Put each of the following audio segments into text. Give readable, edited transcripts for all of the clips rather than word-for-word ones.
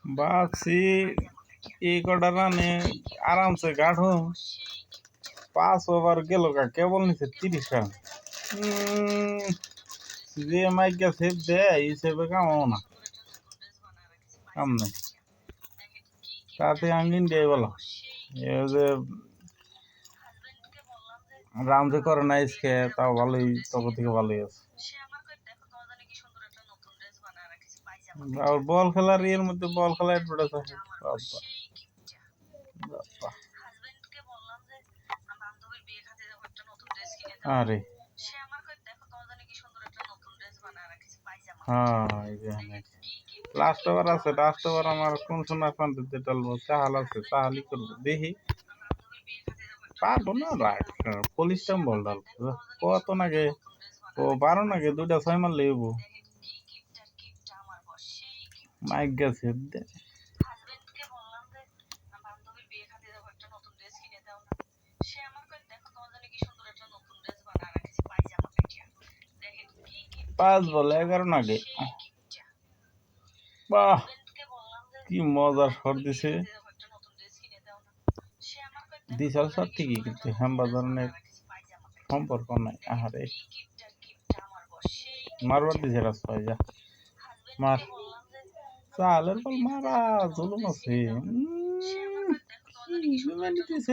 ভাবছি এই কটা রানে আরামসে গাঢ় 5 ওভার গেল কেবল নিচে 30 রান। যে মাইকা সেভ দেয় এই সেভে কামাও না, কাম নাই। তাতে আমি ইন্ডিয়ায় বলো এ যে রান যে করে না ইসকে তাও ভালোই, তবে থেকে ভালোই আছে। আর বল খেলার এর মধ্যে বল খেলা অ্যাডভার্টাইজ আছে। আরে হ্যাঁ, লাস্ট ওভার আছে, লাস্ট ওভার আমার কোন সময় পান্তিতে ডালবো, চাহাল আছে, চাহালি করবো দেখি পারবো না। পলিশটাম বল ডালবো কত নাগে, ও 12 নাগে 2টা 6 মারলে হবো। মাইক গেছে পাঁচ বলে 11 নাগে। বাহ কি মজার শট দিছে, দিশাল শট ঠিকই কিন্তু হ্যামবাজারের সম্পর্ক নাই। আহারে মারবার দিছে রাস্তা যা মার, চালের বল মারা জুলুম আছে।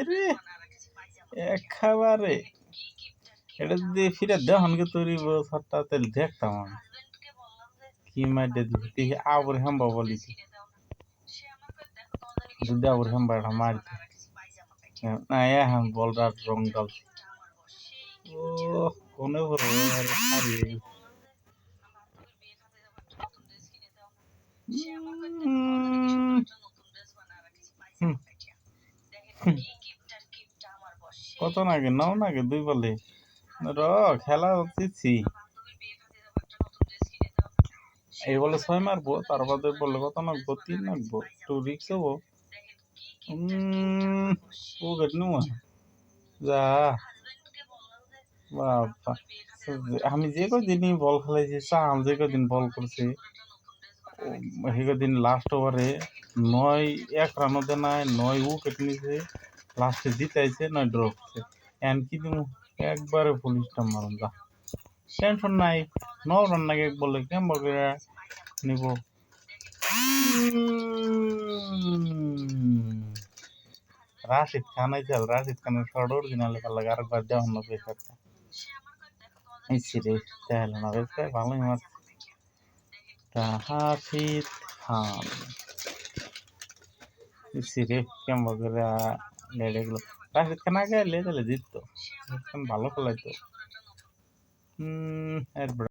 রে একেবারে এটা যদি ফিরে দেহনকে তৈরি শটটা তাহলে দেখতাম আমি কি মাইডে দিছি। দেখি আবর হেম্বা বলিছি যদি আবর হেম্বা এটা মারতে না, এখন বলটা রং ডাল ও কোনে ভরে হারিয়ে কত নাগে 9 নাগে 2 বলে র খেলা দিচ্ছি। এই বলে 6 মারবো, তার বাদে বললে কত নাকবো 3 নাকবো, একটু রিক্স হবো। ও গেটনু যা বাবা। আমি যে কদিনই বল খেলাইছি চাল, যে কদিন বল করছি সেই কদিন লাস্ট ওভারে 1 রানও দে নাই, 9 উইকেট নিছে, লাস্টে জিতাইছে 9 ড্র করছে। এন কি দিমু একবারে পুলিশটা মারুন যা, টেনশন নাই। 9 রান নাকি এক বলে কেমন করে নিব। রাশিদ খান আইছে, রাশিদ খানের শর্ট অরিজিনাল খেলা আরেকবার দেওয়ার না পেশারটা ইসিরে দেখাইল না বেশে ভালোই মারছে রাশিদ খান। ইসিরে কেমন করে লেড়ে গেল। রাশিদ খান আগে এলে তাহলে জিততো, ভালো খেলাইতো।